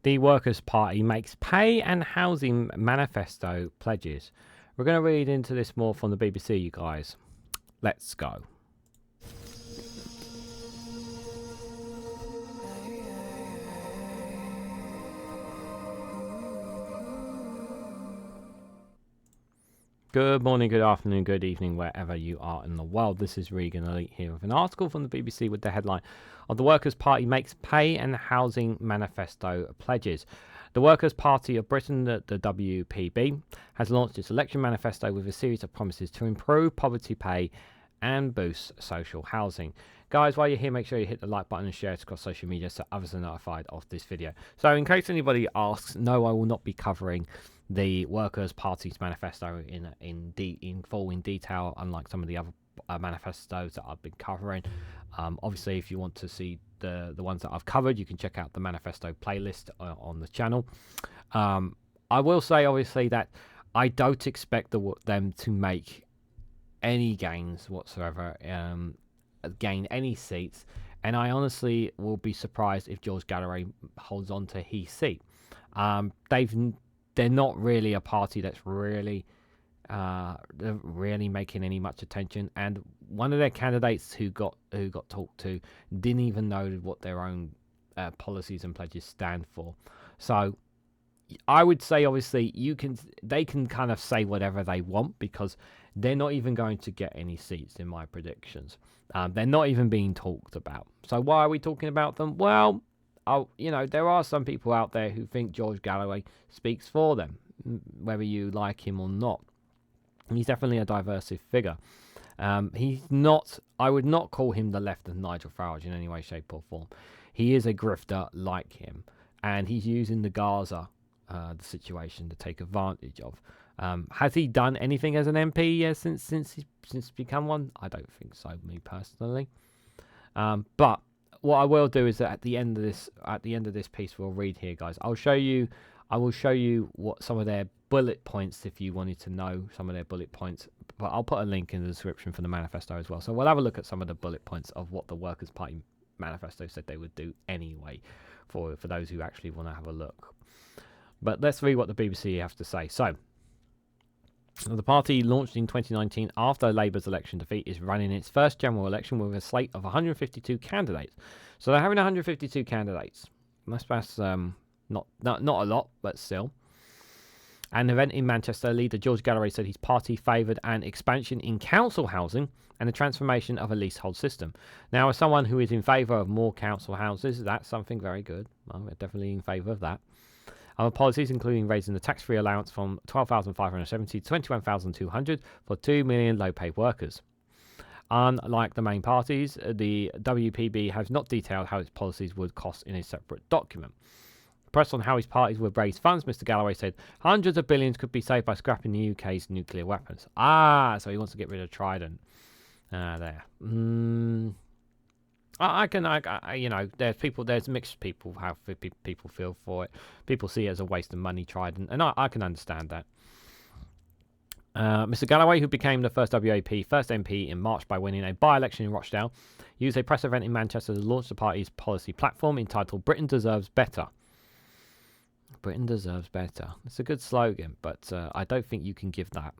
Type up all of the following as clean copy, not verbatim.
The Workers' Party makes pay and housing manifesto pledges. We're going to read into this more from the BBC, you guys. Let's go. Good morning, good afternoon, good evening, wherever you are in the world. This is Reganelite here with an article from the BBC with the headline of the Workers' Party makes pay and housing manifesto pledges. The Workers' Party of Britain, the WPB, has launched its election manifesto with a series of promises to improve poverty pay and boost social housing. Guys, while you're here, make sure you hit the like button and share it across social media so others are notified of this video. So in case anybody asks, no, I will not be covering the Workers' Party's manifesto in full in detail, unlike some of the other manifestos that I've been covering. Obviously, if you want to see the ones that I've covered, you can check out the manifesto playlist on the channel. I will say, obviously, that I don't expect them to make any gains whatsoever, gain any seats, and I honestly will be surprised if George Galloway holds on to his seat. They're not really a party that's really making any much attention, and one of their candidates who got talked to didn't even know what their own policies and pledges stand for. So I would say, obviously, they can kind of say whatever they want because they're not even going to get any seats in my predictions. They're not even being talked about. So why are we talking about them? Well, there are some people out there who think George Galloway speaks for them, whether you like him or not. He's definitely a divisive figure. He's not. I would not call him the left of Nigel Farage in any way, shape, or form. He is a grifter like him, and he's using the Gaza the situation to take advantage of. Has he done anything as an MP since become one? I don't think so, me personally. But what I will do is that at the end of this piece we'll read here, guys, I will show you what some of their bullet points, if you wanted to know some of their bullet points, but I'll put a link in the description for the manifesto as well. So we'll have a look at some of the bullet points of what the Workers' Party manifesto said they would do anyway, for those who actually want to have a look. But let's read what the BBC have to say. So, the party, launched in 2019 after Labour's election defeat, is running its first general election with a slate of 152 candidates. So they're having 152 candidates. That's not a lot, but still. An event in Manchester, leader George Galloway said his party favoured an expansion in council housing and the transformation of a leasehold system. Now, as someone who is in favour of more council houses, that's something very good. We're definitely in favour of that. Other policies, including raising the tax-free allowance from $12,570 to $21,200 for 2 million low-paid workers. Unlike the main parties, the WPB has not detailed how its policies would cost in a separate document. Pressed on how his parties would raise funds, Mr. Galloway said hundreds of billions could be saved by scrapping the UK's nuclear weapons. So he wants to get rid of Trident. There. There's mixed people, how people feel for it. People see it as a waste of money, Trident, and I can understand that. Mr. Galloway, who became the first MP in March by winning a by-election in Rochdale, used a press event in Manchester to launch the party's policy platform entitled Britain Deserves Better. Britain Deserves Better. It's a good slogan, but I don't think you can give that.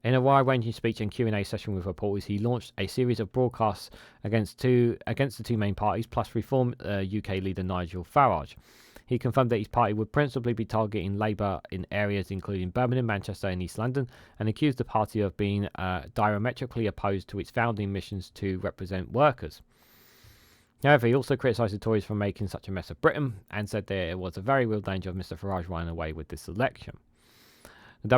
In a wide-ranging speech and Q&A session with reporters, he launched a series of broadcasts against the two main parties, plus Reform UK leader Nigel Farage. He confirmed that his party would principally be targeting Labour in areas including Birmingham, Manchester and East London, and accused the party of being diametrically opposed to its founding missions to represent workers. However, he also criticised the Tories for making such a mess of Britain and said there was a very real danger of Mr Farage running away with this election. The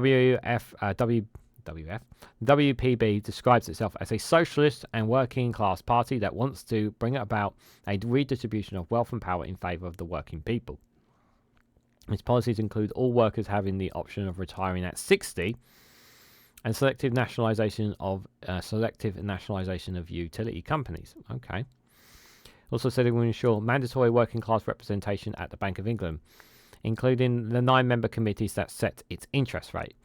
WPB describes itself as a socialist and working class party that wants to bring about a redistribution of wealth and power in favour of the working people. Its policies include all workers having the option of retiring at 60 and selective nationalisation of utility companies. Okay. Also said it will ensure mandatory working class representation at the Bank of England, including the 9-member committees that set its interest rate.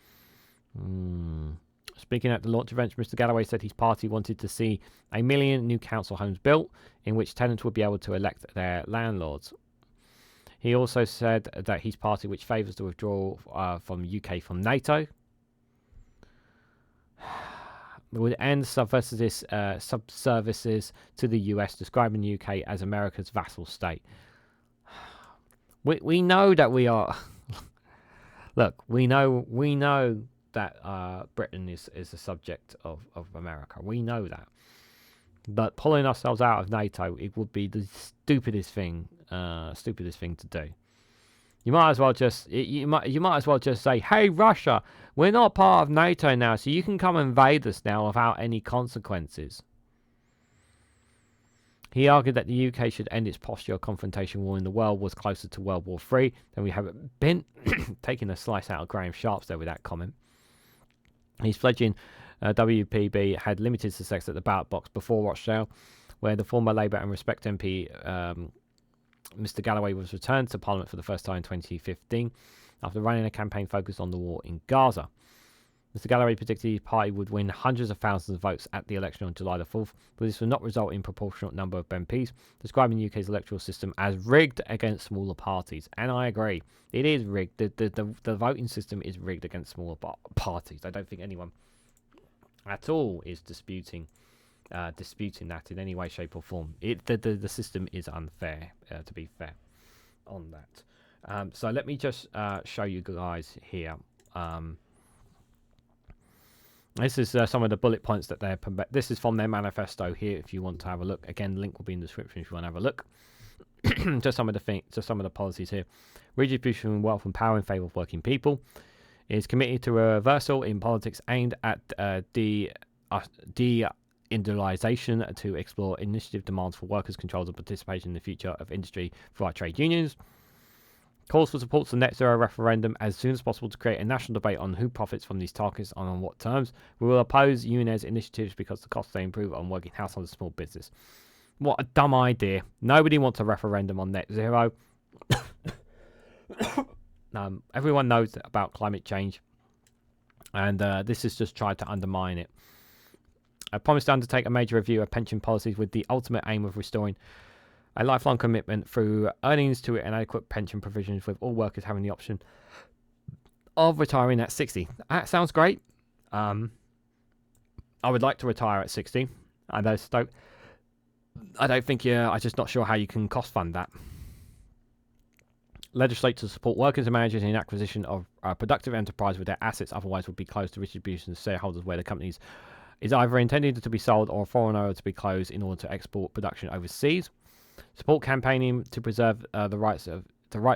Speaking at the launch event, Mr Galloway said his party wanted to see 1 million new council homes built, in which tenants would be able to elect their landlords. He also said that his party, which favours the withdrawal from UK from NATO, would end subservices to the US, describing the UK as America's vassal state. We know that we are. Look, we know that Britain is the subject of America. We know that. But pulling ourselves out of NATO, it would be the stupidest thing to do. You might as well just say, "Hey, Russia, we're not part of NATO now, so you can come invade us now without any consequences." He argued that the UK should end its posture of confrontation war in the world was closer to World War III than we have been. Taking a slice out of Graham Sharp's there with that comment. He's pledging WPB had limited success at the ballot box before Rochdale, where the former Labour and Respect MP Mr Galloway was returned to Parliament for the first time in 2015 after running a campaign focused on the war in Gaza. Mr Galloway predicted his party would win hundreds of thousands of votes at the election on July the 4th, but this would not result in proportionate number of MPs, describing the UK's electoral system as rigged against smaller parties. And I agree, it is rigged. The voting system is rigged against smaller parties. I don't think anyone at all is disputing that in any way, shape or form. The system is unfair, to be fair on that. So let me just show you guys here. This is some of the bullet points that they're. This is from their manifesto here. If you want to have a look, again, link will be in the description if you want to have a look. Just some of the policies here. Redistribution of wealth and power in favour of working people. Is committed to a reversal in politics aimed at de-industrialisation to explore initiative demands for workers' controls and participation in the future of industry via trade unions. Calls for support to net zero referendum as soon as possible to create a national debate on who profits from these targets and on what terms. We will oppose UNES initiatives because the costs they improve on working households and small business. What a dumb idea. Nobody wants a referendum on net zero. Everyone knows about climate change, and this has just tried to undermine it. I promised to undertake a major review of pension policies with the ultimate aim of restoring a lifelong commitment through earnings to inadequate pension provisions, with all workers having the option of retiring at 60. That sounds great. I would like to retire at 60. I don't think I'm just not sure how you can cost fund that. Legislate to support workers and managers in acquisition of productive enterprise with their assets, otherwise would be closed to distribution to shareholders where the companies is either intended to be sold or a foreign owner to be closed in order to export production overseas. Support campaigning to preserve the right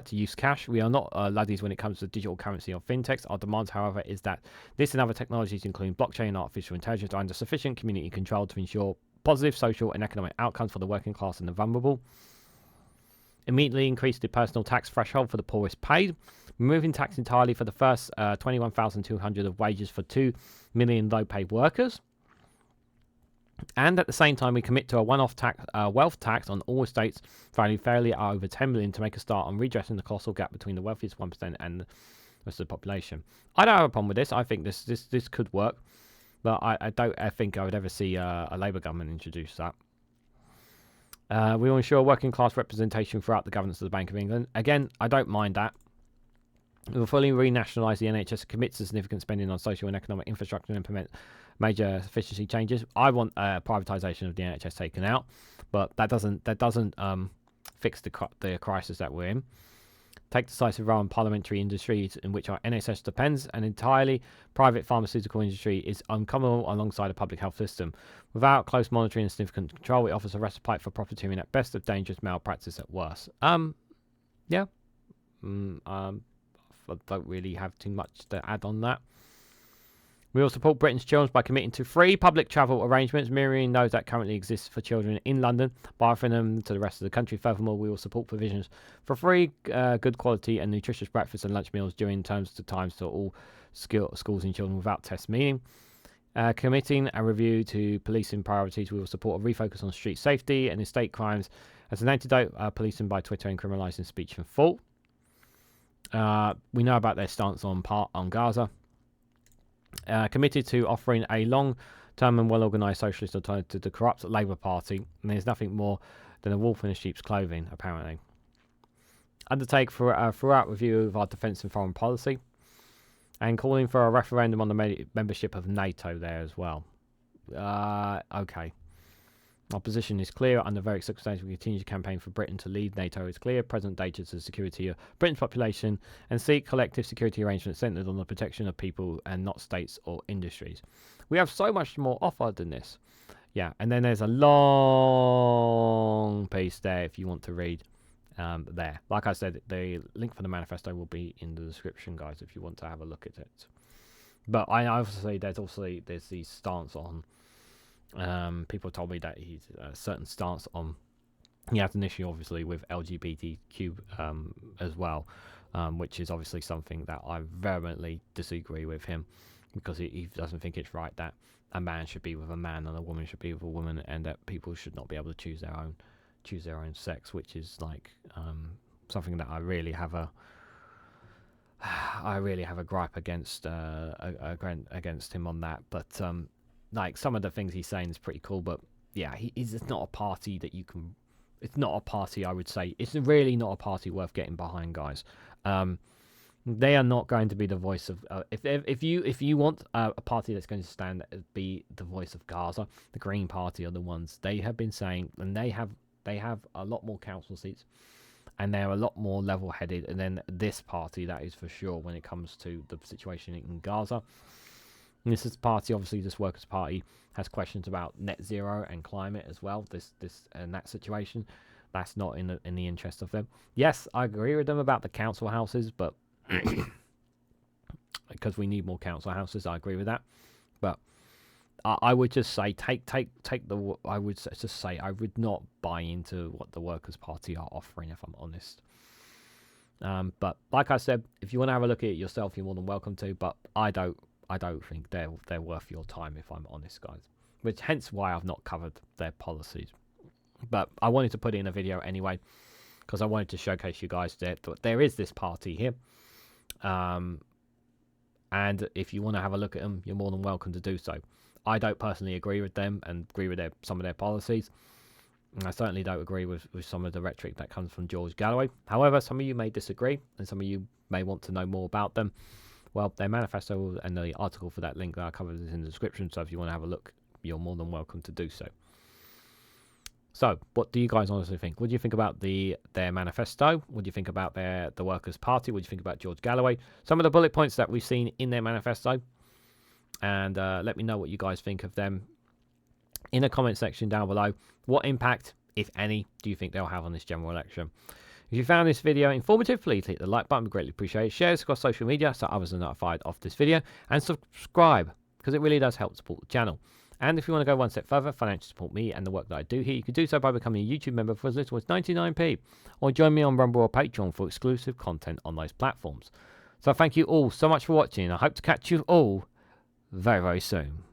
to use cash. We are not laddies when it comes to digital currency or fintechs. Our demands, however, is that this and other technologies, including blockchain and artificial intelligence, are under sufficient community control to ensure positive social and economic outcomes for the working class and the vulnerable. Immediately increase the personal tax threshold for the poorest paid. Removing tax entirely for the first 21,200 of wages for 2 million low-paid workers. And at the same time, we commit to a one-off wealth tax on all estates valued fairly at over 10 million to make a start on redressing the colossal gap between the wealthiest 1% and the rest of the population. I don't have a problem with this. I think this could work, but I think I would ever see a Labour government introduce that. We will ensure working class representation throughout the governance of the Bank of England. Again, I don't mind that. We will fully renationalise the NHS, commit to significant spending on social and economic infrastructure, and implement major efficiency changes. I want privatisation of the NHS taken out, but that doesn't fix the crisis that we're in. Take decisive role in parliamentary industries in which our NHS depends. An entirely private pharmaceutical industry is uncommon alongside a public health system. Without close monitoring and significant control, it offers a respite for profiteering at best of dangerous malpractice at worst. Yeah. I don't really have too much to add on that. We will support Britain's children by committing to free public travel arrangements, mirroring those that currently exist for children in London, by offering them to the rest of the country. Furthermore, we will support provisions for free, good quality and nutritious breakfast and lunch meals during times to all schools and children without test meaning. Committing a review to policing priorities, we will support a refocus on street safety and estate crimes as an antidote, policing by Twitter and criminalising speech and thought. We know about their stance on Gaza. Committed to offering a long-term and well-organised socialist alternative to the corrupt Labour Party, and there's nothing more than a wolf in a sheep's clothing, apparently. undertake for a throughout review of our defence and foreign policy, and calling for a referendum on the membership of NATO there as well. Okay. Our position is clear. Under various circumstances, we continue to campaign for Britain to leave NATO. It's clear. Present data to the security of Britain's population and seek collective security arrangements centred on the protection of people and not states or industries. We have so much more offer than this. Yeah, and then there's a long piece there if you want to read there. Like I said, the link for the manifesto will be in the description, guys, if you want to have a look at it. But I obviously there's the stance on. People told me that he's a certain stance on. He has an issue, obviously, with LGBTQ as well, which is obviously something that I vehemently disagree with him, because he doesn't think it's right that a man should be with a man and a woman should be with a woman, and that people should not be able to choose their own sex, which is like something that I really have a gripe against him on that. But like some of the things he's saying is pretty cool, but yeah, it's not a party that you can. It's not a party, I would say. It's really not a party worth getting behind, guys. They are not going to be the voice of. If you want a party that's going to stand be the voice of Gaza, the Green Party are the ones. They have been saying, and they have a lot more council seats, and they're a lot more level-headed than this party. That is for sure when it comes to the situation in Gaza. And this is party, obviously, this Workers' Party has questions about net zero and climate as well. This and that situation, that's not in the interest of them. Yes, I agree with them about the council houses, but because we need more council houses, I agree with that. But I would just say take the. I would just say I would not buy into what the Workers' Party are offering, if I'm honest. But like I said, if you want to have a look at it yourself, you're more than welcome to. But I don't think they're worth your time, if I'm honest, guys. Which hence why I've not covered their policies. But I wanted to put it in a video anyway, because I wanted to showcase you guys that there is this party here. And if you want to have a look at them, you're more than welcome to do so. I don't personally agree with them and agree with some of their policies. And I certainly don't agree with some of the rhetoric that comes from George Galloway. However, some of you may disagree, and some of you may want to know more about them. Well, their manifesto and the article for that link that I covered is in the description, so if you want to have a look, you're more than welcome to do so. So, what do you guys honestly think? What do you think about their manifesto? What do you think about the Workers' Party? What do you think about George Galloway? Some of the bullet points that we've seen in their manifesto. And let me know what you guys think of them in the comment section down below. What impact, if any, do you think they'll have on this general election? If you found this video informative, please hit the like button. We greatly appreciate it. Share this across social media so others are notified of this video. And subscribe, because it really does help support the channel. And if you want to go one step further, financially support me and the work that I do here, you can do so by becoming a YouTube member for as little as 99p. Or join me on Rumble or Patreon for exclusive content on those platforms. So thank you all so much for watching. I hope to catch you all very, very soon.